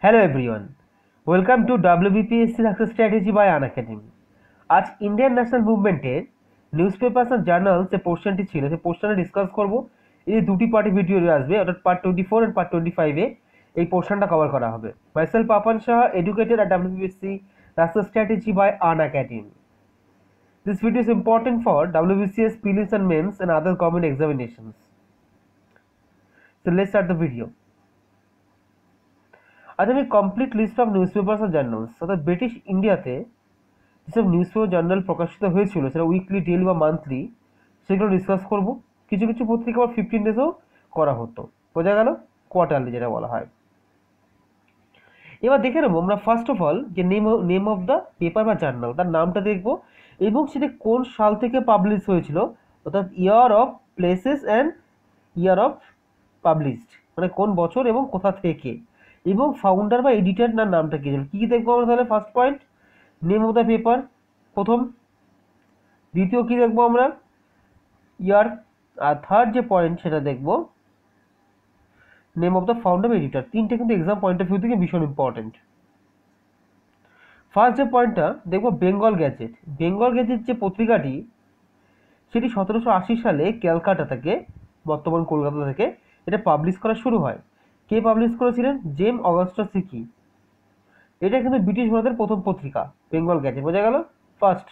Hello everyone, welcome to WBPSC success strategy by Unacademy. আজ Indian national মুভমেন্টের newspapers and journals যে পোর্শনটি ছিল সেই পোর্শনে ডিসকাস করবো। এই দুটি পার্টি ভিডিও আসবে, অর্থাৎ পার্ট 24 অ্যান্ড পার্ট 25-এ এই পোর্শনটা কভার করা হবে। Myself Papan Saha, educated at WBPSC success strategy by Unacademy. This video is important for WBCS prelims and mains and other common examinations. So let's start the video. আজ আমি complete list of newspapers আর journals, অর্থাৎ British ইন্ডিয়াতে যেসব newspaper journal প্রকাশিত হয়েছিল সেটা weekly, daily বা মান্থলি, সেগুলো ডিসকাস করব। কিছু কিছু পত্রিকা আবার 15 ডেজেও করা হতো, বোঝা গেল, কোয়ার্টারলি যেটা বলা হয়। এবার দেখে নেবো আমরা ফার্স্ট অফ অল যে নেম অফ দ্য পেপার বা জার্নাল, তার নামটা দেখবো এবং সেটা কোন সাল থেকে পাবলিশ হয়েছিল, অর্থাৎ year of, places and year of published, মানে কোন বছর এবং কোথা থেকে, এবং ফাউন্ডার বা এডিটর না নামটা কি ছিল। কী কী দেখবো আমরা তাহলে? First point name of the paper প্রথম, দ্বিতীয় কি দেখবো আমরা ইয়ার, আর থার্ড যে পয়েন্ট সেটা দেখবো নেম অফ দ্য ফাউন্ডার বা এডিটর। তিনটে কিন্তু এক্সাম পয়েন্ট অফ ভিউ থেকে ভীষণ ইম্পর্টেন্ট। ফার্স্ট যে পয়েন্টটা দেখবো বেঙ্গল গ্যাজেট। বেঙ্গল গ্যাজেট যে পত্রিকাটি সেটি 1780 সালে ক্যালকাটা থেকে, বর্তমান কলকাতা থেকে এটা পাবলিশ করা শুরু হয়। কে পাবলিশ করেছিলেন? James Augustus Hicky. এটা কিন্তু ব্রিটিশ ভারতের প্রথম পত্রিকা বেঙ্গল গ্যাজেট, বোঝা গেল ফার্স্ট।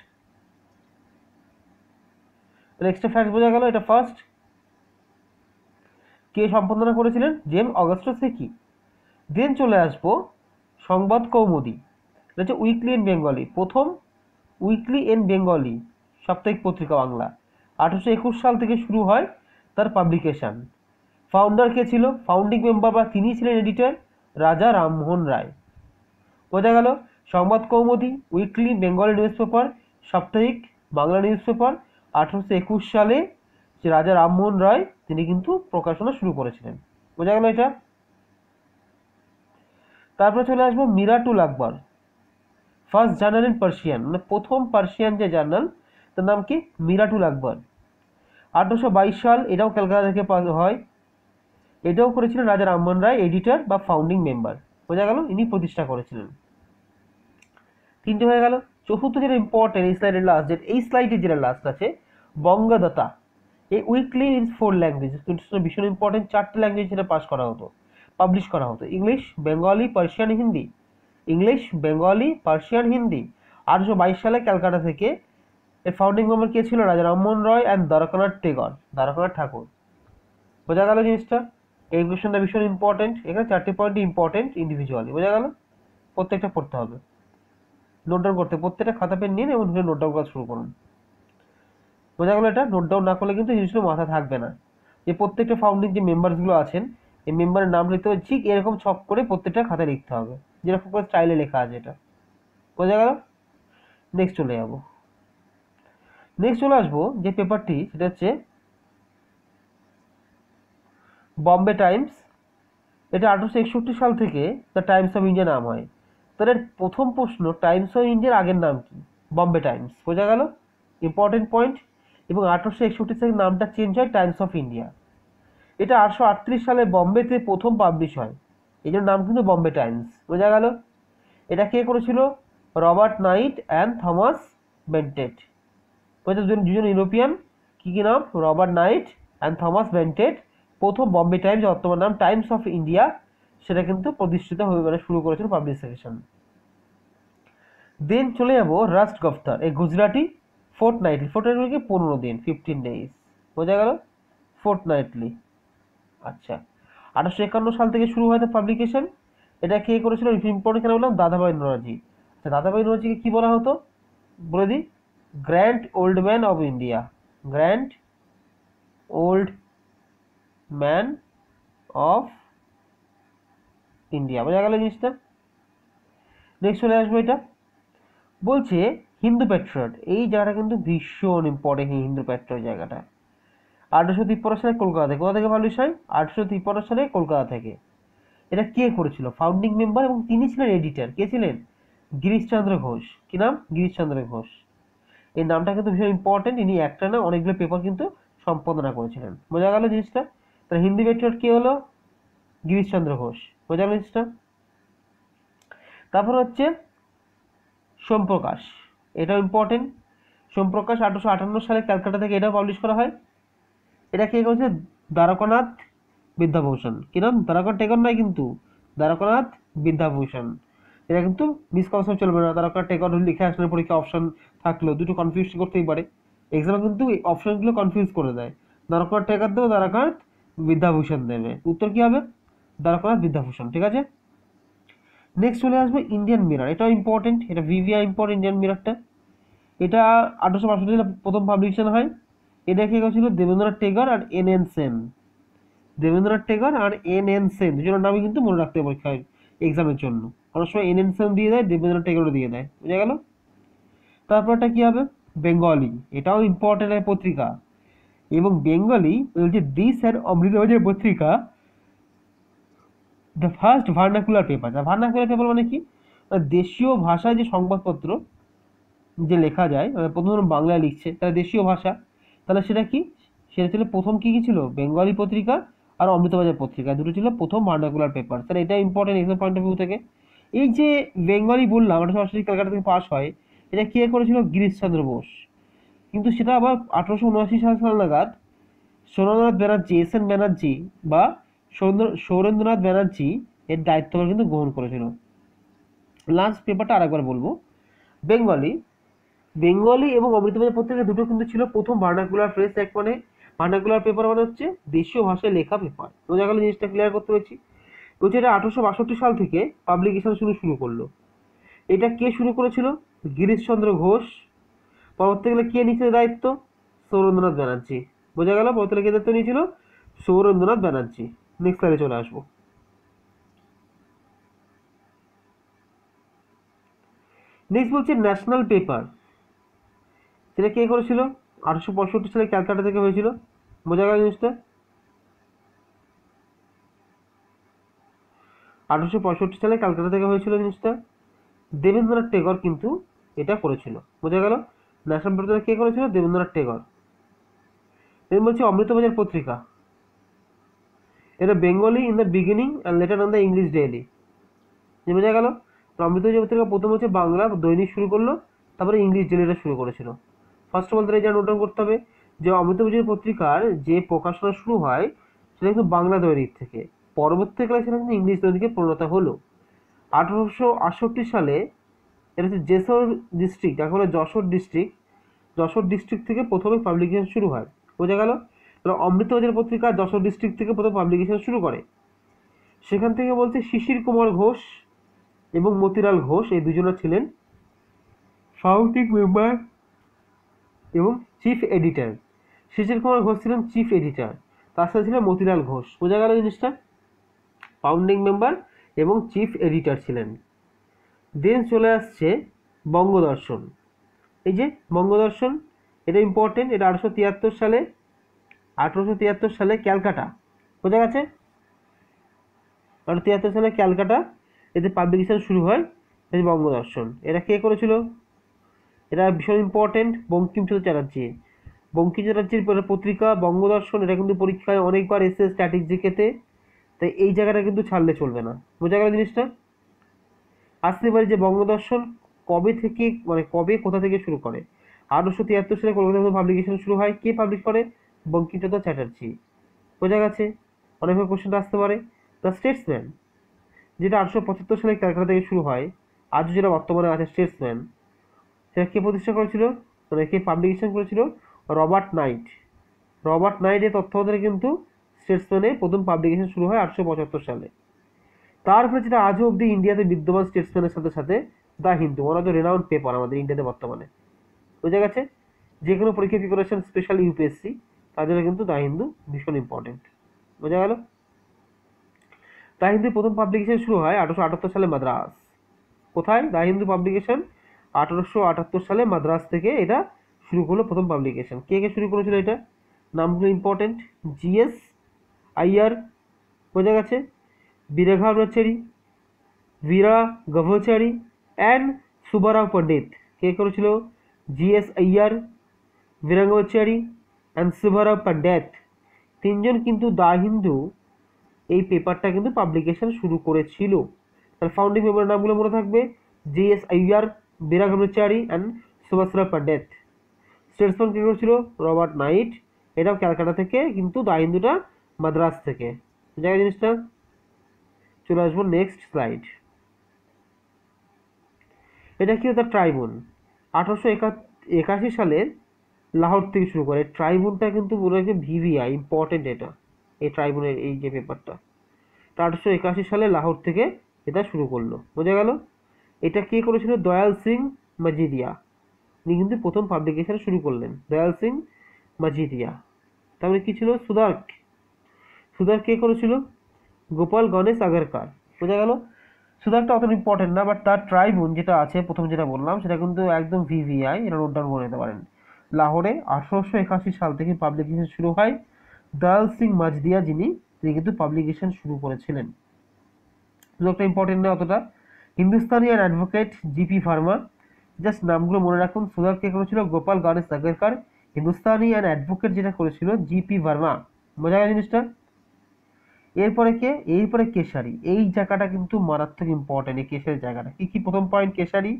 নেক্সট ফ্যাক্ট বোঝা গেল, এটা ফার্স্ট। কে সম্পাদনা করেছিলেন? James Augustus Hicky. দেন চলে আসবো সংবাদ কৌমুদি, এটা হচ্ছে উইকলি ইন বেঙ্গলি, প্রথম উইকলি ইন বেঙ্গলি সাপ্তাহিক পত্রিকা বাংলা। 1821 সাল থেকে শুরু হয় তার পাবলিকেশন। ফাউন্ডার কে ছিল? ফাউন্ডিং মেম্বার বা তিনি ছিলেন এডিটর রাজা রামমোহন রায়, বোঝা গেল। সংবাদ Kaumudi weekly Bengali news paper, সাপ্তাহিক বাংলা নিউজ পেপার, 1821 সালে যে রাজা রামমোহন রায় তিনি কিন্তু প্রকাশনা শুরু করেছিলেন, বোঝা গেল এটা। তারপরে চলে আসবো মিরাটুল আকবর, ফার্স্ট জার্নাল ইন পার্সিয়ান, মানে প্রথম পার্সিয়ান যে জার্নাল তার নাম কি? মিরাটুল আকবর। 1822 সাল, এটাও কলকাতা থেকে হয়। এটাও করেছিলেন রাজা রামমোহন রায়, এডিটর বা ফাউন্ডিং মেম্বার, বোঝা গেল, ইনি প্রতিষ্ঠা করেছিলেন। তিনটে হয়ে গেল। চতুর্থ যেটা ইম্পর্টেন্ট, এই স্লাইডের লাস্ট, এই স্লাইডের যেটা লাস্ট আছে বঙ্গদাতা, এই উইকলি ইন 4 ল্যাঙ্গুয়েজ, ভীষণ ইম্পর্টেন্ট। 4টে ল্যাঙ্গুয়েজ সেটা পাস করা হতো, পাবলিশ করা হতো, English, Bengali, Persian, Hindi. English, Bengali, Persian, Hindi. 1822 সালে ক্যালকাটা থেকে। এর ফাউন্ডিং মেম্বার কে ছিল? রাজা রামমোহন রয় অ্যান্ড দ্বারকানাথ টেগর, দ্বারকানাথ ঠাকুর, বোঝা গেল জিনিসটা। এই কোয়েশ্চনটা ভীষণ ইম্পর্টেন্ট, এখানে 4টে পয়েন্ট ইম্পর্টেন্ট ইন্ডিভিজুয়ালি, বোঝা গেল। প্রত্যেকটা পড়তে হবে, নোট ডাউন করতে, প্রত্যেকটা খাতা পেন নিন এবং নোট ডাউন করা শুরু করুন, বোঝা গেল। এটা নোট ডাউন না করলে কিন্তু জিনিসগুলো মাথা থাকবে না। যে প্রত্যেকটা ফাউন্ডিং যে মেম্বারসগুলো আছেন, এই মেম্বারের নাম লিখতে হবে ঠিক এরকম ছক করে প্রত্যেকটা খাতায় লিখতে হবে, যেরকম করে স্টাইলে লেখা আছে, এটা বোঝা গেল। নেক্সট চলে যাবো, নেক্সট চলে আসবো যে পেপারটি, সেটা হচ্ছে বম্বে টাইমস। এটা 1861 সাল থেকে দ্য টাইমস অফ ইন্ডিয়া নাম হয়। তাহলে প্রথম প্রশ্ন, টাইমস অফ ইন্ডিয়ার আগের নাম কি? বম্বে টাইমস, বোঝা গেল, ইম্পর্টেন্ট পয়েন্ট। এবং 1861 সালে নামটা চেঞ্জ হয় টাইমস অফ ইন্ডিয়া। এটা 1838 সালে বম্বেতে প্রথম পাবলিশ হয়, এই জন্য নাম কিন্তু বম্বে টাইমস, বোঝা গেল। এটা কে করেছিল? Robert Knight and Thomas Bennett, দুজন ইউরোপিয়ান। কি কি নাম? Robert Knight and Thomas Bennett. প্রথম বম্বে টাইমস, বর্তমান নাম টাইমস অফ ইন্ডিয়া, সেটা কিন্তু প্রতিষ্ঠিত হয়ে মানে শুরু করেছিল পাবলিকেশন। দেন চলে যাবো রাস্ট গফতার, এই গুজরাটি ফোর্টনাইটলি, ফোর্টনাইটলি কি 15 দিন, 15 ডেজ, বোঝা গেল, ফোর্টনাইটলি। আচ্ছা, 1851 সাল থেকে শুরু হয় পাবলিকেশন। এটা কে করেছিল? ইম্পর্টেন্ট কেন বললাম? দাদাভাই নওরোজি। আচ্ছা, দাদাভাই নওরোজিকে কি বলা হতো বলে দিই? Grand old man of India, grand old man of India, বোঝা গেল জিনিসটা। নেক্সট চলে আসবো, এটা বলছে হিন্দু প্যাট্রিয়ট। এই জায়গাটা কিন্তু ভীষণ ইম্পর্টেন্ট, হিন্দু প্যাট্রিয়ট জায়গাটা। 1853 সালে কলকাতা থেকে, কোথা থেকে পাবলিশ হয়? 1853 সালে কলকাতা থেকে। এটা কে করেছিল? ফাউন্ডিং মেম্বার, এবং তিনি ছিলেন এডিটর। কে ছিলেন? গিরিশচন্দ্র ঘোষ। কি নাম? গিরিশচন্দ্র ঘোষ। এই নামটা কিন্তু ভীষণ ইম্পর্টেন্ট, ইনি একটা না অনেকগুলো পেপার কিন্তু সম্পাদনা করেছিলেন, বোঝা গেল জিনিসটা। তাহলে হিন্দি প্যাট্রিয়ট কে হলো? গিরিশচন্দ্র ঘোষ, বোঝা গেল জিনিসটা। তারপর হচ্ছে সোমপ্রকাশ, এটাও ইম্পর্টেন্ট। সোমপ্রকাশ 1858 সালে ক্যালকাটা থেকে এটাও পাবলিশ করা হয়। এটা কে করেছে? দ্বারকানাথ বিদ্যাভূষণ। কি নাম? দ্বারকানাথ টেগর নয় কিন্তু, দ্বারকানাথ বিদ্যাভূষণ। এটা কিন্তু মিসকনসেপ্ট চলবে না। দ্বারকানাথ টেগর লিখে আসলে পরীক্ষা অপশন থাকলেও দুটো কনফিউজ করতেই পারে, এক্সামে কিন্তু এই অপশনগুলো কনফিউজ করে দেয়। দ্বারকানাথ টেগর দেবে, দ্বারকানাথ বিদ্যাভূষণ দেবে, উত্তর কি হবে? দ্বারকানাথ বিদ্যাভূষণ। ঠিক আছে, নেক্সট চলে আসবে ইন্ডিয়ান মিরর। এটাও ইম্পর্টেন্ট, এটা ভিভিআই ইম্পর্টেন্ট ইন্ডিয়ান মিররটা। এটা 1862 সালে প্রথম পাবলিকেশন হয়। এটা কে করেছিল? দেবেন্দ্রনাথ টেগর আর এন এন সেন। দেবেন্দ্রনাথ টেগর আর এন এন সেন দুজনের নামই কিন্তু মনে রাখতে হবে পরীক্ষায় এক্সামের জন্য। অনেক সময় এন এন সেন দিয়ে দেয়, দেবেন্দ্রনাথ টেগরও দিয়ে দেয়, বুঝা গেল? তারপরটা কি হবে? বেঙ্গলি। এটাও ইম্পর্টেন্ট পত্রিকা, এবং বেঙ্গলি বলছে দিস অ্যান্ড অমৃতবাজার পত্রিকা the first vernacular paper. Vernacular paper মানে কি? দেশীয় ভাষায় যে সংবাদপত্র যে লেখা যায়, প্রথম বাংলায় লিখছে, তাহলে দেশীয় ভাষা, তাহলে সেটা কি? সেটা ছিল প্রথম কি ছিল? বেঙ্গলি পত্রিকা আর অমৃতবাজার পত্রিকা, দুটো ছিল প্রথম ভার্নাকুলার পেপার। তাহলে এটা important exam point of view থেকে। এই যে বেঙ্গলি বললাম, এটা সরাসরি ক্যালকাটা থেকে পাস হয়, এটা কে করেছিল? গিরিশচন্দ্র বোস। কিন্তু সেটা আবার 1879 সাল নাগাদ সুরেন্দ্রনাথ ব্যানার্জি, এস এন ব্যানার্জি বা সৌরেন্দ্রনাথ ব্যানার্জি এর দায়িত্বভার কিন্তু গ্রহণ করেছিল। লাস্ট পেপারটা আরেকবার বলবো, বেঙ্গলি। বেঙ্গলি এবং অমৃতবাজার পত্রিকা দুটো কিন্তু ছিল প্রথম ভার্নাকুলার প্রেস অ্যাক্ট, মানে ভার্নাকুলার পেপার মানে হচ্ছে দেশীয় ভাষায় লেখা পেপার। বোঝা গেল? জিনিসটা ক্লিয়ার করতে পেরেছি। বলছে এটা 1862 সাল থেকে পাবলিকেশন শুরু করলো। এটা কে শুরু করেছিল? গিরিশচন্দ্র ঘোষ। পরবর্তীকালে কে নিয়েছিল দায়িত্ব? সৌরেন্দ্রনাথ ব্যানার্জি। বোঝা গেল? পরবর্তীকালে কে দায়িত্ব নিয়েছিল? সৌরেন্দ্রনাথ ব্যানার্জি। নেক্সট স্লাইডে চলে আসবো। নেক্সট বলছে ন্যাশনাল পেপার। সেটা কে করেছিল? 1865 সালে ক্যালকাটা থেকে হয়েছিল। বোঝা গেল জিনিসটা? 1865 সালে ক্যালকাটা থেকে হয়েছিল জিনিসটা। দেবেন্দ্রনাথ টেগর কিন্তু এটা করেছিল। বোঝা গেল? ন্যাশনাল পেপার কে করেছিল? দেবেন্দ্রনাথ টেগর। দেন বলছি অমৃতবাজার পত্রিকা। এটা Bengali in the beginning and letter on the English daily. বোঝা গেল? অমৃতবাজার পত্রিকা প্রথম হচ্ছে বাংলা দৈনিক শুরু করলো, তারপরে ইংলিশ ডেইলিটা শুরু করেছিল। ফার্স্ট অফ অল তারা যা নোট ডাউন করতে হবে যে অমৃতবাজার পত্রিকার যে প্রকাশনা শুরু হয় সেটা কিন্তু বাংলা দৈনিক থেকে, পরবর্তীকালে সেটা কিন্তু ইংলিশ দৈনিকে পরিণত হলো। 1868 সালে এটা হচ্ছে জেসর ডিস্ট্রিক্ট, এখন যশোর ডিস্ট্রিক্ট, যশোর ডিস্ট্রিক্ট থেকে প্রথমে পাবলিকেশন শুরু হয়। বোঝা গেল? তাহলে অমৃতবাজার পত্রিকা যশোর ডিস্ট্রিক্ট থেকে প্রথম পাবলিকেশন শুরু করে। সেখান থেকে বলছে শিশির কুমার ঘোষ এবং মতিলাল ঘোষ এই দুজনে ছিলেন ফাউন্ডিং মেম্বার এবং চিফ এডিটর। শিশির কুমার ঘোষ ছিলেন চিফ এডিটর, তার সাথে ছিলেন মতিলাল ঘোষ। বোঝা গেল জিনিসটা? ফাউন্ডিং মেম্বার এবং চিফ এডিটর ছিলেন। দেন চলে আসছে বঙ্গদর্শন। এই যে বঙ্গদর্শন, এটা ইম্পর্টেন্ট। এটা 1873 সালে ক্যালকাটা। বোঝা গেছে? 1873 সালে ক্যালকাটা এতে পাবলিকেশন শুরু হয় এই বঙ্গদর্শন। এটা কে করেছিল? এটা ভীষণ ইম্পর্টেন্ট, বঙ্কিমচন্দ্র চ্যাটার্জি। বঙ্কিম চ্যাটার্জির পত্রিকা বঙ্গদর্শন, এটা কিন্তু পরীক্ষায় অনেকবার এসে স্ট্যাটিক জিকেতে, তাই এই জায়গাটা কিন্তু ছাড়লে চলবে না। বোঝা গেল জিনিসটা? আসতে পারে যে বঙ্গদর্শন কবে থেকে, মানে কবে কোথা থেকে শুরু করে? 1873 সালে কলকাতা পাবলিকেশন শুরু হয়। কে পাবলিশ করে? বঙ্কিমচন্দ্র চ্যাটার্জি। বোঝা গেছে? অনেকভাবে কোশ্চেনটা আসতে পারে। দ্য স্টেটসম্যান, যেটা 1875 সালে ক্যালকাটা থেকে শুরু হয়, আজও যেটা বর্তমানে আছে স্টেটসম্যান, সেটা কে প্রতিষ্ঠা করেছিল, মানে কে পাবলিকেশন করেছিল? Robert night. রবার্ট নাইটের তত্ত্বাবধানে কিন্তু স্টেটসম্যানে প্রথম পাবলিকেশন শুরু হয় 1875 সালে। তারপরে যেটা আজও অব্দি ইন্ডিয়াতে বিদ্যমান স্টেটসম্যানের সাথে সাথে the Hindu, one of the renowned paper আমাদের ইন্ডিয়াতে বর্তমানে। বোঝা গেছে? যে কোনো পরীক্ষা প্রিপারেশন, স্পেশালি ইউপিএসসি, তার জন্য কিন্তু দ্য হিন্দু ভীষণ ইম্পর্টেন্ট। বোঝা গেল? দ্য হিন্দু প্রথম পাবলিকেশন শুরু হয় 1878 সালে মাদ্রাস। কোথায়? দ্য হিন্দু পাবলিকেশন 1878 সালে মাদ্রাস থেকে এটা শুরু করলো প্রথম পাবলিকেশন। কে কে শুরু করেছিল এটা? নামগুলো ইম্পর্টেন্ট। জিএস আইয়ার। বোঝা গেছে? বীরাঘাবচারী, বীরা গভচারী অ্যান্ড সুবারাও পণ্ডিত। কে করেছিল? জিএস আইয়ার, বীরাঙ্গচারী অ্যান্ড সুবারাও পণ্ডিত। তিনজন কিন্তু দ্য হিন্দু এই পেপারটা কিন্তু পাবলিকেশন শুরু করেছিল। তাহলে ফাউন্ডিং মেম্বারের নামগুলো মনে থাকবে, GS Iyer, Vira Brahmachari and Subhashchandra Pandit. Statesman কে করেছিল? রবার্ট নাইট, এটাও ক্যালকাটা থেকে, কিন্তু দ্য হিন্দুটা মাদ্রাস থেকে। জায়গা জিনিসটা। চলে আসবো নেক্সট স্লাইড। এটা কি হতো? ট্রাইবুন। 1881 সালে লাহোর থেকে শুরু করে। ট্রাইবুনটা কিন্তু বলে রাখবে ভিভিআই, ইম্পর্টেন্ট এটা, এই ট্রাইবুনের এই যে পেপারটা। 1881 সালে লাহোর থেকে এটা শুরু করলো, বোঝা গেল। এটা কে করেছিল? দয়াল সিং মজিদিয়া, উনি কিন্তু প্রথম পাবলিকেশন শুরু করলেন, দয়াল সিং মজিদিয়া। তারপরে কি ছিল? সুদার্ক। সুদার্ক কে করেছিল? গোপাল গণেশ আগরকার, বোঝা গেল। সুদার্কটা অত ইম্পর্টেন্ট না, বাট তার ট্রাইবুন যেটা আছে প্রথম যেটা বললাম সেটা কিন্তু একদম ভিভিআই, এটা নোট ডাউন করে নিতে পারেন। লাহোরে 1881 সাল থেকে পাবলিকেশন শুরু হয়। দয়াল সিং মাজদিয়া তিনি কিন্তু পাবলিকেশন শুরু করেছিলেন। সুদার্কটা ইম্পর্টেন্ট না অতটা। Hindustani and advocate GP Verma, just নামগুলো মনে রাখুন। সুদার্ক কে করেছিল? গোপাল গণেশ আগরকার। হিন্দুস্তানি অ্যান্ড অ্যাডভোকেট যেটা করেছিল জিপি ভার্মা, বোঝা গেল জিনিসটা। এরপরে কে? এরপরে কেশারি। এই জায়গাটা কিন্তু মারাত্মক ইম্পর্টেন্ট, এই কেশারি জায়গাটা। কি কি? প্রথম পয়েন্ট, কেশারি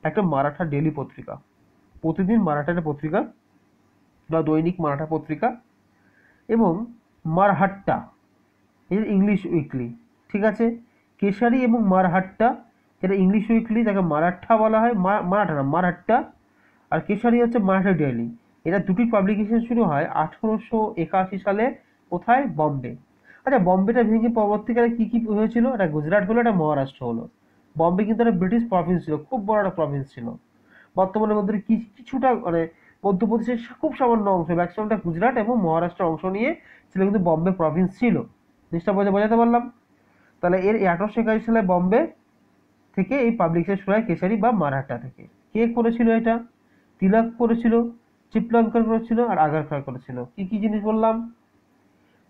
একটা মারাঠা ডেলি পত্রিকা, প্রতিদিন মারাঠার পত্রিকা বা দৈনিক মারাঠা পত্রিকা, এবং মারহাট্টা এর ইংলিশ উইকলি, ঠিক আছে। কেশারি এবং মারহাট্টা, যেটা ইংলিশ উইকলি তাকে মারাঠা বলা হয়, মারাঠা না মারহাট্টা, আর কেশারি হচ্ছে মারাঠা ডেইলি। এটা দুটি পাবলিকেশন শুরু হয় 1881 সালে। কোথায়? বম্বে। আচ্ছা, বম্বেটা ভেঙে পরবর্তীকালে কি কি হয়েছিল? এটা গুজরাট হলো, এটা মহারাষ্ট্র হলো। বম্বে কিন্তু একটা ব্রিটিশ প্রভিন্স ছিল, খুব বড় একটা প্রভিন্স ছিল। বর্তমানে মধ্যে কিছুটা মানে মধ্যপ্রদেশের খুব সামান্য অংশ, ম্যাক্সিমামটা গুজরাট এবং মহারাষ্ট্রের অংশ নিয়ে ছিল, কিন্তু বম্বে প্রভিন্স ছিল। জিনিসটা বোঝাতে পারলাম। তাহলে এর 1881 সালে বম্বে থেকে এই পাবলিকেশন শুরু হয়, কেশারি বা মারাঠা থেকে। কে করেছিল এটা? তিলক করেছিল, চিপলঙ্কর করেছিল, আর আগরকার করেছিল। কি কি জিনিস বললাম?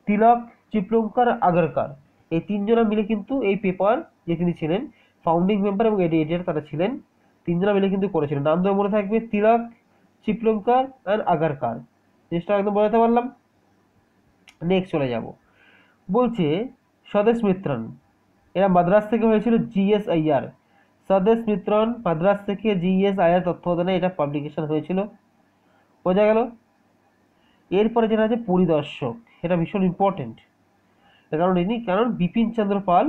তিলক, চিপলঙ্কর, আগরকার, এই তিনজনা মিলে কিন্তু এই পেপার, যে তিনি ছিলেন ফাউন্ডিং মেম্বার এবং এডিটর, তারা ছিলেন তিনজনা মিলে কিন্তু করেছিলেন। নাম ধরে মনে থাকবে, তিলক, চিপলঙ্কর আর আগরকার। জিনিসটা একদম বোঝাতে পারলাম। নেক্সট চলে যাব। বলছে স্বদেশ মিত্রন, এরা মাদ্রাস থেকে হয়েছিল। জিএস আইয়ার, স্বদেশ মিত্রন মাদ্রাস থেকে জিএস আইয়ার তত্ত্বাবধানে এটা পাবলিকেশন হয়েছিল, বোঝা গেল। এরপরে যেটা আছে পরিদর্শক, এটা ভীষণ ইম্পর্টেন্ট, কারণ বিপিন চন্দ্র পাল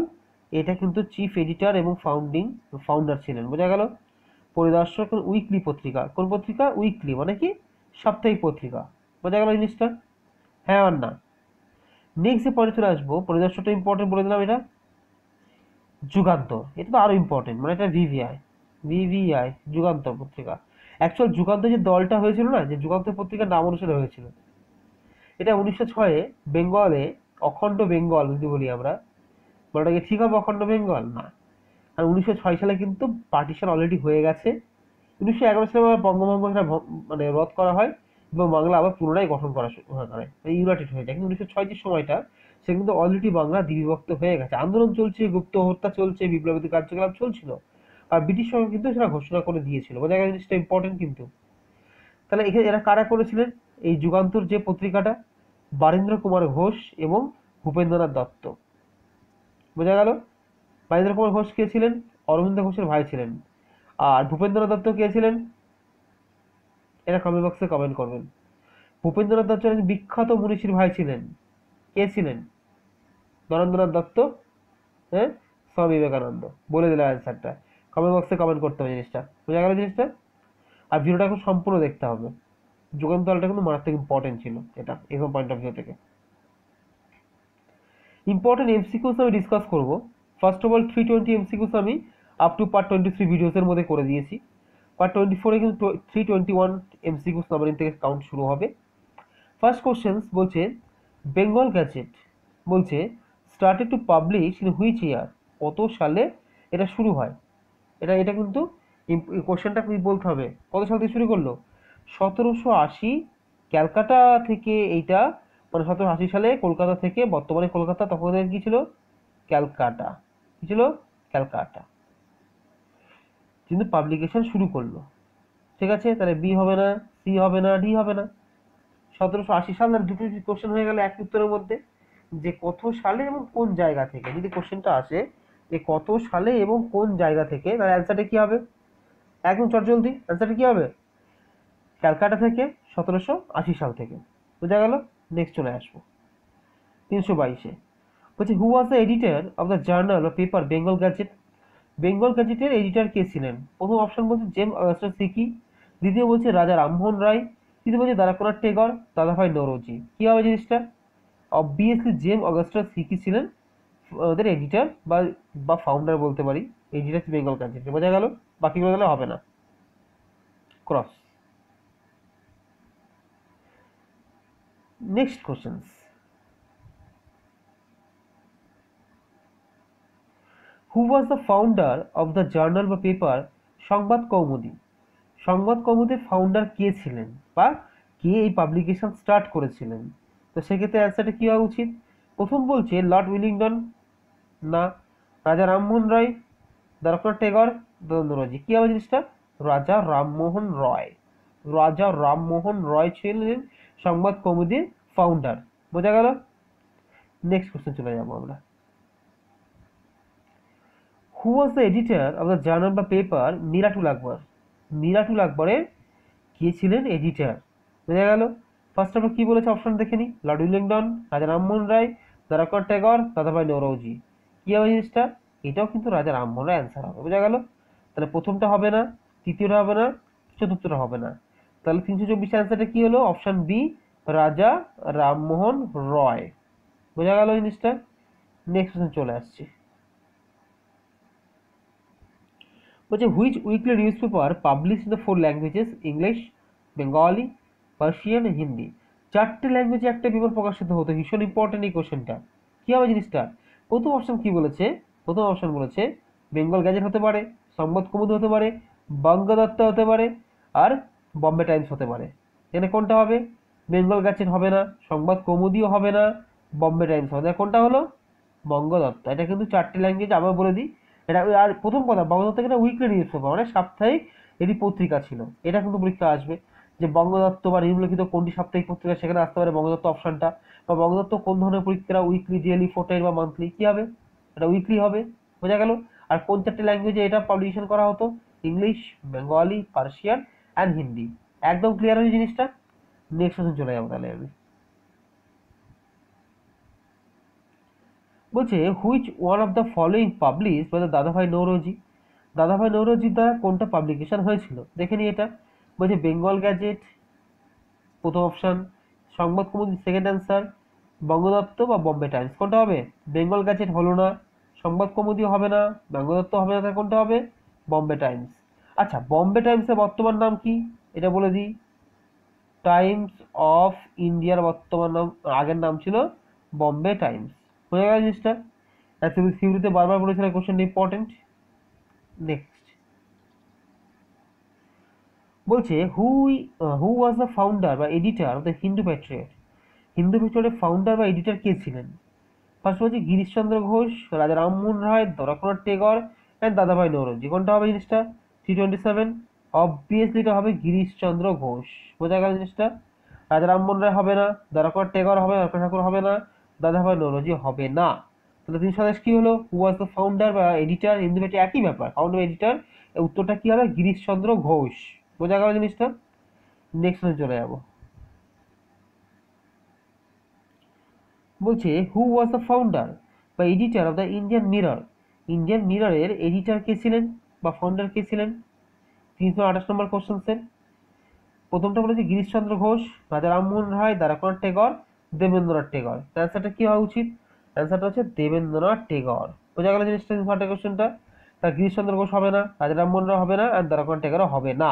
এটা কিন্তু চিফ এডিটর এবং ফাউন্ডার ছিলেন, বোঝা গেল। পরিদর্শক উইকলি পত্রিকা, কোন পত্রিকা? উইকলি মানে কি? সাপ্তাহিক পত্রিকা, বোঝা গেল জিনিসটা। হ্যাঁ আর না। নেক্সট যে পয়েন্টে চলে আসবো, পরিদর্শকটা ইম্পর্টেন্ট বলে দিলাম। এটা যুগান্তর, এটা তো আরো ইম্পর্টেন্ট, মানে এটা ভিভিআই যুগান্তর পত্রিকা। অ্যাকচুয়াল যুগান্তর যে দলটা হয়েছিল না, যে যুগান্তর পত্রিকার নাম অনুসারে হয়েছিল। এটা 1906-এ বেঙ্গলে, অখণ্ড বেঙ্গল যদি বলি আমরা, বলাটাকে ঠিক হবে অখণ্ড বেঙ্গল? না, আর 1906 সালে কিন্তু পার্টিশন অলরেডি হয়ে গেছে। 1911 সালে আবার বঙ্গভঙ্গ মানে রদ করা হয় এবং বাংলা আবার পুনরায় গঠন করা করে, ইউনাইটেড হয়ে যায়। কিন্তু 1906 যে সময়টা, সে কিন্তু অলরেডি বাংলা দ্বিবিভক্ত হয়ে গেছে, আন্দোলন চলছে, গুপ্ত হত্যা চলছে, বিপ্লবী কার্যকলাপ চলছিল, আর ব্রিটিশ সরকার কিন্তু সেটা ঘোষণা করে দিয়েছিল, বোঝা গেল জিনিসটা ইম্পর্টেন্ট কিন্তু। তাহলে এখানে এরা কারা করেছিলেন এই যুগান্তর যে পত্রিকাটা? বারীন্দ্র কুমার ঘোষ এবং ভূপেন্দ্রনাথ দত্ত, বোঝা গেল। বারীন্দ্র কুমার ঘোষ কে ছিলেন? অরবিন্দ ঘোষের ভাই ছিলেন। আর ভূপেন্দ্রনাথ দত্ত কে ছিলেন? এটা কমেন্ট বক্সে কমেন্ট করবেন। ভূপেন্দ্রনাথ দত্ত বিখ্যাত মনীষীর ভাই ছিলেন। কে ছিলেন? নরেন্দ্রনাথ দত্ত, হ্যাঁ, স্বামী বিবেকানন্দ। বলে দিলাম অ্যান্সারটা, কমেন্ট বক্সে কমেন্ট করতে হবে জিনিসটা, বোঝা গেল জিনিসটা। আর ভিডিওটা এখন সম্পূর্ণ দেখতে হবে, যুগান্তরটা কিন্তু মারাত্মক ইম্পর্টেন্ট ছিল এটা এরকম পয়েন্ট অফ ভিউ থেকে। ইম্পর্টেন্ট এমসিকিউস আমি ডিসকাস করব। ফার্স্ট অফ অল 320 এমসিকিউস আমি আপ টু পার্ট 23 ভিডিওসের মধ্যে করে দিয়েছি। পার্ট 24-এ কিন্তু 321 এমসিকিউস নাম্বারিং থেকে কাউন্ট শুরু হবে। ফার্স্ট কোশ্চেন বলছে বেঙ্গল গ্যাজেট বলছে started to publish in which year, কত সালে এটা শুরু হয়। এটা কিন্তু কোশ্চেনটা বলতে হবে, কত সাল থেকে শুরু করলো? 1780 ক্যালকাটা থেকে। এইটা মানে 1780 সালে কলকাতা থেকে, বর্তমানে কলকাতা, তখন কি ছিল? ক্যালকাটা। কি ছিল? ক্যালকাটা। কিন্তু পাবলিকেশন শুরু করলো, ঠিক আছে। তাহলে বি হবে না, সি হবে না, ডি হবে না। 1780 সাল, আর দুটো কোশ্চেন হয়ে গেল এক উত্তরের মধ্যে, যে কত সালে এবং কোন জায়গা থেকে। যদি কোশ্চেনটা আসে এ কত সালে এবং কোন জায়গা থেকে, তার অ্যান্সারটা কি হবে? একদম চটজলদি অ্যান্সারটা কি হবে? ক্যালকাটা থেকে, 1780 সাল থেকে। বোঝা গেল? নেক্সট চলে আসবো 322-এ। বলছে who was the editor of the journal বা পেপার বেঙ্গল গ্যাজেট? বেঙ্গল গ্যাজেটের এডিটর কে ছিলেন? প্রথম অপশন বলছে জেমস অগাস্টাস হিকি, দ্বিতীয় বলছে রাজা রামমোহন রায়, তৃতীয় বলছে দ্বারকানাথ টেগর, দাদাভাই নৌরোজি। কি হবে জিনিসটা? অবভিয়াসলি জেমস অগাস্টাস হিকি ছিলেন ওদের এডিটর বা ফাউন্ডার বলতে পারি, এডিটর বেঙ্গল গ্যাজেটের। বোঝা গেল? বাকিগুলো গেলে হবে না, cross. Next questions. Who was the founder of the journal বা পেপার সংবাদ কৌমুদী? সংবাদ কৌমুদীর ফাউন্ডার কে ছিলেন বা কে এই পাবলিকেশন স্টার্ট করেছিলেন? তো সেক্ষেত্রে অ্যান্সারটা কি হওয়া উচিত? প্রথম বলছে লর্ড উইলিংটন, না। রাজা রামমোহন রায়, দ্বারকানাথ টেগর, নৌরোজি। কি হবে জিনিসটা? রাজা রামমোহন রয়। রাজা রামমোহন রয় ছিলেন সংবাদ কৌমুদীর ফাউন্ডার। বোঝা গেল? নেক্সট কোশ্চেন চলে যাবো আমরা। Who was the editor of the journal বা পেপার মিরাটুল আকবর? মিরাটুল আকবরের কে ছিলেন এডিটর? বোঝা গেল? ফার্স্ট আমরা কি বলেছে অপশন দেখে নিই। লর্ড উইলিংটন, রাজা রামমোহন রায়, দ্বারকানাথ টেগর, দাদাভাই নৌরোজি। কি হবে জিনিসটা? এটাও কিন্তু রাজা রামমোহন রায় অ্যান্সার হবে। বোঝা গেল? তাহলে প্রথমটা হবে না, তৃতীয়টা হবে না, চতুর্থটা হবে না। তাহলে 324 অ্যান্সারটা কি হলো? অপশন বি, রাজা রামমোহন রয়। বোঝা গেল জিনিসটা? নেক্সট কোশ্চেন চলে আসছে। বলছে which weekly newspaper publish in the 4 languages English, Bengali, Persian, Hindi? 4টে ল্যাঙ্গুয়েজে একটা পেপার প্রকাশিত হতো। ভীষণ ইম্পর্টেন্ট এই কোশ্চেনটা। কি হবে জিনিসটা? প্রথম অপশন কি বলেছে? প্রথম অপশন বলেছে বেঙ্গল গ্যাজেট হতে পারে, সংবাদ কৌমুদি হতে পারে, বঙ্গদত্ত হতে পারে, আর বম্বে টাইমস হতে পারে। এখানে কোনটা হবে? বেঙ্গল গ্যাজেট হবে না, সংবাদ কৌমুদিও হবে না, বম্বে টাইমস হবে না। কোনটা হলো? বঙ্গদত্ত। এটা কিন্তু 4টে ল্যাঙ্গুয়েজ, আবার বলে দিই। এটা আর প্রথম কথা, বঙ্গদত্ত কিন্তু উইকলি নিউজ পেপার, মানে সাপ্তাহিক এটি পত্রিকা ছিল। এটা কিন্তু পরীক্ষা আসবে যে বঙ্গদত্ত বা নিম্নলিখিত কোনটি সাপ্তাহিক পত্রিকা, সেখানে আসতে পারে বঙ্গদত্ত অপশনটা। বা বঙ্গদত্ত কোন ধরনের পরীক্ষা, উইকলি, ডেইলি, ফোর্টনাইট বা মান্থলি? কি হবে? এটা উইকলি হবে। বোঝা গেল? আর কোন 4টে ল্যাঙ্গুয়েজে এটা পাবলিকেশন করা হতো? English, Bengali, Persian and Hindi. একদম ক্লিয়ার হয়েছে জিনিসটা? নেক্সট কোশ্চেন চলে যাবো তাহলে আমি। বলছে which one of the following publish by the Dadabhai Naoroji? দাদাভাই নৌরোজির দ্বারা কোনটা পাবলিকেশন হয়েছিল? দেখে নি এটা। বলছে বেঙ্গল গ্যাজেট প্রথম অপশন, সংবাদ কৌমুদি সেকেন্ড অ্যান্সার, বঙ্গদত্ত বা বম্বে টাইমস। কোনটা হবে? বেঙ্গল গ্যাজেট হলো না, সংবাদ কৌমুদিও হবে না, বঙ্গদত্ত হবে না, তাহলে কোনটা হবে? বম্বে টাইমস। আচ্ছা, বম্বে টাইমসের বর্তমান নাম কি? এটা বলে দিই। টাইমস অফ ইন্ডিয়ার বর্তমান নাম, আগের নাম ছিল বম্বে টাইমস। হয়ে গেল জিনিসটা? তুমি থিওরিতে বারবার বলেছিলে কোশ্চেন ইম্পর্টেন্ট। নেক্সট বলছে হু ওয়াজ দ্য ফাউন্ডার বা editor of the Hindu patriot? Hindu প্যাট্রিয়টের ফাউন্ডার বা এডিটর কে ছিলেন? ফার্স্ট বলছে গিরিশচন্দ্র ঘোষ, রাজা রামমোহন রায়, দ্বারকানাথ টেগর অ্যান্ড দাদাভাই নৌরোজি। কোনটা হবে জিনিসটা? 327। অবভিয়াসলি এটা হবে গিরিশচন্দ্র ঘোষ। বোঝা গেল জিনিসটা? রাজা রামমোহন রায় হবে না, দ্বারকানাথ টেগর হবে না, রবীন্দ্রনাথ ঠাকুর হবে না, দাদাভাই নৌরোজি হবে না। তাহলে 327 কি হলো? হু ওয়াজ দ্য ফাউন্ডার বা এডিটর? হিন্দু প্যাট্রিয়ট একই ব্যাপার, ফাউন্ডার এডিটর। উত্তরটা কি হবে? গিরিশচন্দ্র ঘোষ। বোঝা গেল জিনিসটা? নেক্সট চলে যাবো। বলছে হু ওয়াজ দ্য ফাউন্ডার বা editor of the Indian mirror? Indian মিররের এডিটর কে ছিলেন বা ফাউন্ডার কে ছিলেন? 328 নম্বর কোশ্চেন। প্রথমটা বলেছে গিরিশচন্দ্র ঘোষ, রাজা রামমোহন রায়, দ্বারকানাথ টেগর, দেবেন্দ্রনাথ টেগর। অ্যান্সারটা কি হওয়া উচিত? অ্যান্সারটা হচ্ছে দেবেন্দ্রনাথ টেগর। বোঝা গেল জিনিসটা? 328 কোশ্চেনটা। তা গিরিশচন্দ্র ঘোষ হবে না, রাজা রামমোহন রায় হবে না, আর দ্বারকানাথ টেগরও হবে না।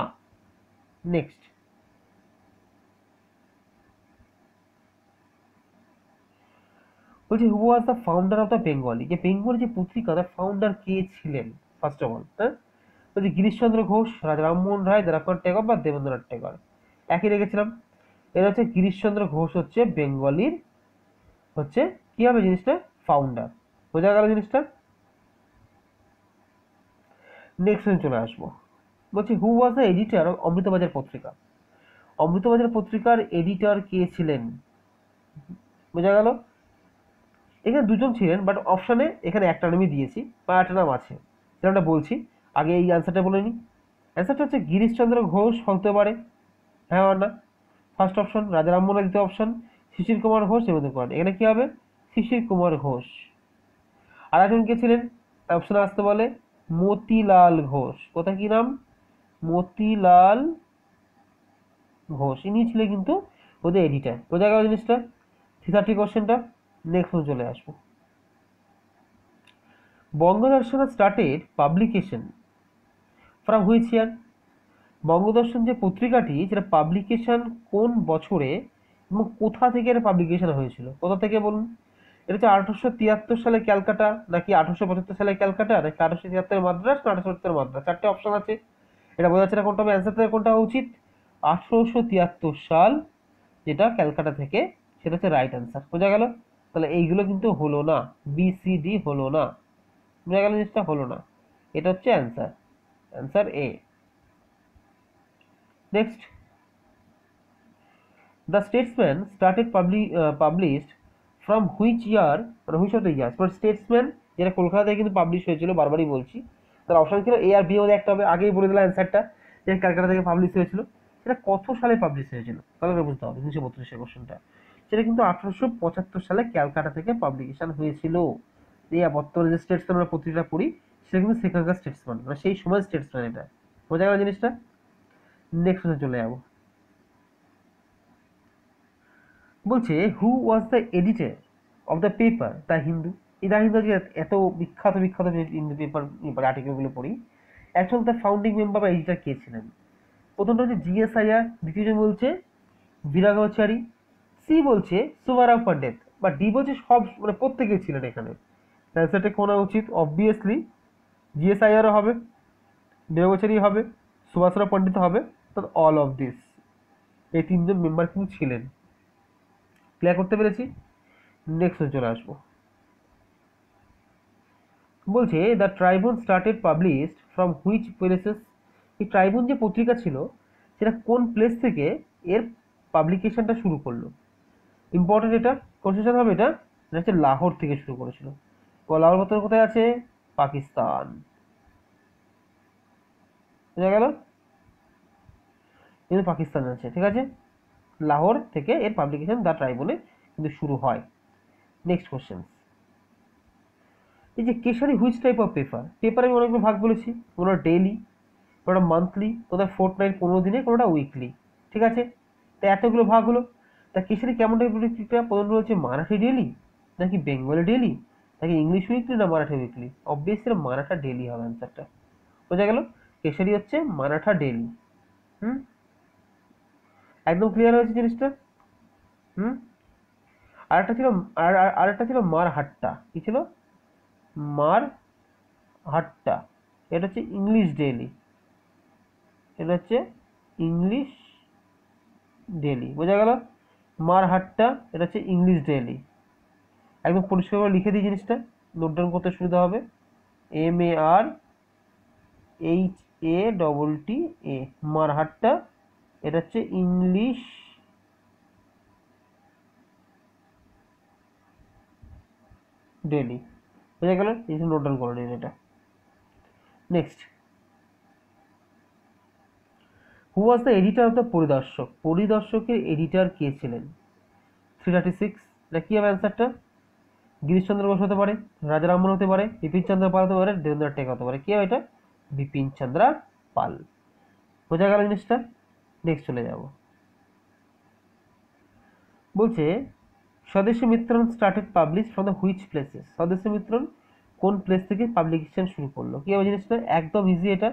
নেক্সট বলছি who was the founder of the Bengali? যে বেঙ্গলি যে পত্রিকা, তার ফাউন্ডার কে ছিলেন ফার্স্ট অফ অল? হ্যাঁ, বলছি গিরিশচন্দ্র ঘোষ, রাজা রামমোহন রায়, দ্বারকানাথ টেগর বা দেবেন্দ্রনাথ টেগর। একই রেখেছিলাম। এর হচ্ছে গিরিশচন্দ্র ঘোষ হচ্ছে বেঙ্গলির হচ্ছে কি হবে জিনিসটা? ফাউন্ডার। বোঝা গেল জিনিসটা? নেক্সট চলে আসবো। বলছি who was the editor of Amritabazar Patrika? Amritabazar পত্রিকার এডিটর কে ছিলেন? বোঝা গেল? এখানে দুজন ছিলেন, বাট অপশানে এখানে একটা নামই দিয়েছি বা একটা নাম আছে, সেটা বলছি। আগে এই অ্যান্সারটা বলে নিই। অ্যান্সারটা হচ্ছে গিরিশচন্দ্র ঘোষ হতে পারে, হ্যাঁ আর না। ফার্স্ট অপশন রাজা রামমোহন, দ্বিতীয় অপশন শিশির কুমার ঘোষ, হেমন্ত কুমার। এখানে কি হবে? শিশির কুমার ঘোষ। আর একজন কে ছিলেন? অপশন আসতে বলে মতিলাল ঘোষ। কোথায় কি নাম? মতিলাল ঘোষ। ইনি ছিলেন কিন্তু ওদের এডিটার। বোঝা গেল জিনিসটা? 30 কোশ্চেনটা। নেক্সট চলে আসবো। Bangadarshan started publication from which ইয়ার? বঙ্গদর্শন যে পত্রিকাটি, সেটা পাবলিকেশন কোন বছরে এবং কোথা থেকে এটা পাবলিকেশন হয়েছিল? কোথা থেকে বলুন? এটা হচ্ছে 1873 সালে ক্যালকাটা, নাকি 1875 সালে ক্যালকাটা, নাকি 1876 মাদ্রাস, না 1870 মাদ্রাস? চারটে অপশন আছে। এটা বোঝা যাচ্ছে না কোনটা হবে অ্যান্সার থেকে, কোনটা উচিত? 1873 সাল, যেটা ক্যালকাটা থেকে, সেটা হচ্ছে রাইট অ্যান্সার। বোঝা গেল? তাহলে এইগুলো কিন্তু হলো না, বি সি ডি হলো না। বোঝা গেল জিনিসটা? হলো না। এটা হচ্ছে answer, answer A. Next, the Statesman started published from which ইয়ার, মানে হুইচ অফ দ্য ইয়ার্স? মানে স্টেটসম্যান যেটা কলকাতায় কিন্তু পাবলিশ হয়েছিল, বারবারই বলছি। তার অপশন ছিল এ আর বি মধ্যে একটা হবে। আগেই বলে দিলাম অ্যান্সারটা, যে ক্যালকাটা থেকে পাবলিশ হয়েছিল। সেটা কত সালে পাবলিশ হয়েছিল তাহলে বুঝতে হবে। 1932 কোশ্চেনটা। সেটা কিন্তু 1875 সালে ক্যালকাটা থেকে পাবলিকেশন হয়েছিল। এই বর্তমানে যে স্টেটসম্যান আমরা পত্রিকা পড়ি, সেটা কিন্তু সেখানকার স্টেটসম্যান, মানে সেই সময় স্টেটসম্যান। এটা বোঝা গেল জিনিসটা? নেক্সট চলে যাবো। বলছে who was the editor of the paper the Hindu? এই দ্য হিন্দু যে এত বিখ্যাত বিখ্যাত হিন্দু পেপার আর্টিকেলগুলো পড়ি, অ্যাকচুয়াল দ্য ফাউন্ডিং মেম্বার বা এডিটর কে ছিলেন? প্রথমটা হচ্ছে জিএস আইয়ার, দ্বিতীয়জন বলছে বিরাগাচারী, সি বলছে সুভারাম পণ্ডিত, বা ডি বলছে সব, মানে প্রত্যেকেই ছিলেন এখানে। অ্যান্সারটা কোন উচিত? অবভিয়াসলি জিএস আইয়ারও হবে, বিরাগাচারী হবে, সুভাষরাও পণ্ডিত হবে, তো অল অফ দিস, এই তিনজন মেম্বার কিন্তু ছিলেন। ক্লিয়ার করতে পেরেছি? নেক্সট চলে আসবো। বলছে the Tribune started published from which places? এই ট্রাইবুন যে পত্রিকা ছিল, সেটা কোন প্লেস থেকে এর পাবলিকেশনটা শুরু করলো? ইম্পর্টেন্ট, এটা কোশ্চেন হবে। এটা এটা হচ্ছে লাহোর থেকে শুরু করেছিল। লাহোর বর্তমানে কোথায় আছে? পাকিস্তান। বোঝা গেল? কিন্তু পাকিস্তান আছে, ঠিক আছে। লাহোর থেকে এর পাবলিকেশন দ্য ট্রাইবুনে কিন্তু শুরু হয়। Next question. এই যে Kesari which type of paper? Paper আমি অনেকগুলো ভাগ বলেছি। কোনোটা ডেইলি, কোনোটা মান্থলি, কোনোটা ফোর্টনাইট 15 দিনে, কোনোটা উইকলি, ঠিক আছে। তা এতগুলো ভাগ হলো। তা কেশারি কেমন টাইপের পত্রিকা? প্রথম রয়েছে মারাঠি ডেইলি, নাকি বেঙ্গলি ডেইলি, নাকি ইংলিশ উইকলি, না Marathi weekly? Obviously Maratha daily হবে অ্যান্সারটা। বোঝা গেল? কেশারি হচ্ছে মারাঠা ডেইলি। হুম, একদম ক্লিয়ার হয়েছে জিনিসটা? হুম। আরেকটা ছিল, আরেকটা ছিল মারহাট্টা। কি ছিল? মারহাট্টা। এটা হচ্ছে ইংলিশ ডেইলি, এটা হচ্ছে ইংলিশ ডেইলি। বোঝা গেল? মারহাট্টা, এটা হচ্ছে ইংলিশ ডেইলি। একদম পরিষ্কার লিখে দিই জিনিসটা, নোট ডাউন করতে সুবিধা হবে। MARHATA, মারহাট্টা, এটা হচ্ছে ইংলিশ ডেইলি। বোঝা গেল? এই নোট ডাউন করে নিন এটা। Next, who was the editor of the পরিদর্শক? পরিদর্শকের এডিটর কে ছিলেন? 336। এটা কি হবে অ্যান্সারটা? গিরিশচন্দ্র ঘোষ হতে পারে, রাজা রামমোহন হতে পারে, বিপিন চন্দ্র পাল হতে পারে, দেবেন্দ্রনাথ টেগোর হতে পারে। কি হবে এটা? বিপিন চন্দ্র পাল। বোঝা গেল জিনিসটা? নেক্সট চলে যাব। বলছে Swadeshi Mitran started publish from the which places? Swadeshi Mitran কোন প্লেস থেকে পাবলিকেশন শুরু করলো? কি হবে জিনিসটা? একদম ইজি এটা।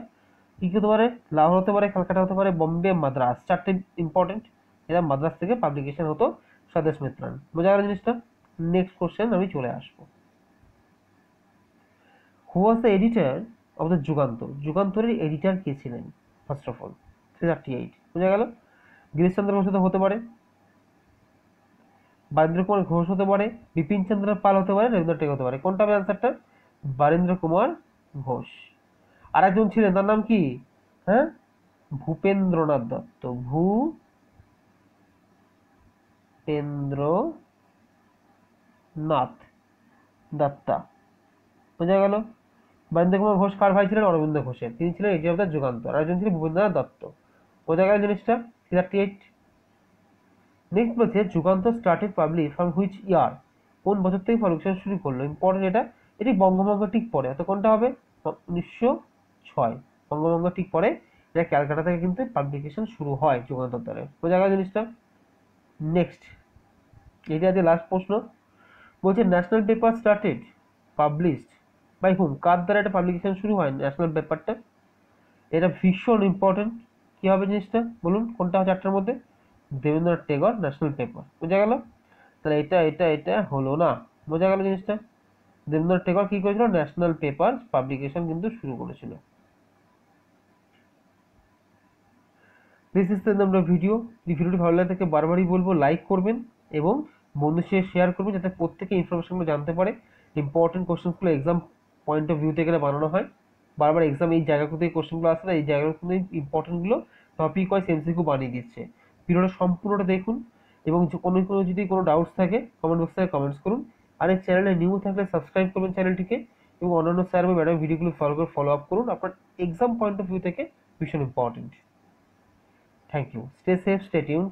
কি হতে পারে? লাহোর হতে পারে, কলকাতা হতে পারে, বোম্বে, মাদ্রাস। চারটে ইম্পর্টেন্ট। এটা মাদ্রাস থেকে পাবলিকেশন হতো স্বদেশ মিত্রন। বোঝা গেল জিনিসটা? নেক্সট কোশ্চেন আমি চলে আসবো। Who was the editor of the Jugantar? যুগান্তরের এডিটর কে ছিলেন? First of all 338। বোঝা গেল? গিরিশচন্দ্র ঘোষ হতে পারে, বারেন্দ্র কুমার ঘোষ হতে পারে, বিপিন চন্দ্র পাল হতে পারে, রবীন্দ্রনাথ টেগোর হতে পারে। কোনটা হবে অ্যান্সারটা? বারেন্দ্র কুমার ঘোষ। আর একজন ছিলেন, তার নাম কি? হ্যাঁ, ভূপেন্দ্রনাথ দত্ত। ভূপেন্দ্রনাথ। দত্তা। বোঝা গেল? বরেন্দ্র কুমার ঘোষ কার ভাই ছিলেন? অরবিন্দ ঘোষের। তিনি ছিলেন এডিটর অফ দ্য যুগান্তর, আর একজন ছিলেন ভূপেন্দ্রনাথ দত্ত। বোঝা গেল জিনিসটা? 38। নেক্সট বলছে Jugantar started publish from which year, কোন বছর থেকে পাবলিকেশন শুরু করলো? ইম্পর্টেন্ট এটা, এটি বঙ্গভঙ্গ ঠিক পরে, তো কোনটা হবে? 1906। বঙ্গভঙ্গ ঠিক পরে এটা ক্যালকাটা থেকে কিন্তু পাবলিকেশন শুরু হয় যুগান্তর দ্বারা। বোঝা গেল জিনিসটা? নেক্সট, এটা আছে লাস্ট প্রশ্ন। বলছে national paper started published by hmm, কার দ্বারা এটা পাবলিকেশন শুরু হয় ন্যাশনাল পেপারটা? এটা ভীষণ ইম্পর্টেন্ট। কি হবে জিনিসটা বলুন, কোনটা হবে চারটার মধ্যে? Debendranath Tagore national paper. বোঝা গেল? তাহলে এটা এটা এটা হলো না। বোঝা গেল জিনিসটা? দেবেন্দ্রনাথ টেগর কি করেছিল? ন্যাশনাল পেপার পাবলিকেশন কিন্তু শুরু করেছিল। This is the number video. যদি ভিডিওটি ভালো লাগে থাকে বারবারই বলবো লাইক করবেন এবং বন্ধুর সাথে শেয়ার করবেন, যাতে প্রত্যেকে ইনফরমেশনগুলো জানতে পারে। ইম্পর্টেন্ট কোশ্চেনগুলো এক্সাম পয়েন্ট অফ ভিউ থেকে বানানো হয়। বারবার এক্সাম এই জায়গাগুলো থেকে কোশ্চেনগুলো আসে না, এই জায়গাগুলো ইম্পর্টেন্টগুলো টপিক ওয়াইজ এমসিকিউ বানিয়ে দিচ্ছে। ভিডিওটা সম্পূর্ণটা দেখুন এবং যদি কোনো ডাউটস থাকে কমেন্ট বক্সে কমেন্টস করুন। আর এই চ্যানেলে নিউ থাকলে সাবস্ক্রাইব করবেন চ্যানেলটিকে এবং অন্যান্য স্যার বা ম্যাডাম ভিডিওগুলো ফলো আপ করুন। আপনার এক্সাম পয়েন্ট অফ ভিউ থেকে ভীষণ important. Thank you. Stay safe, stay tuned.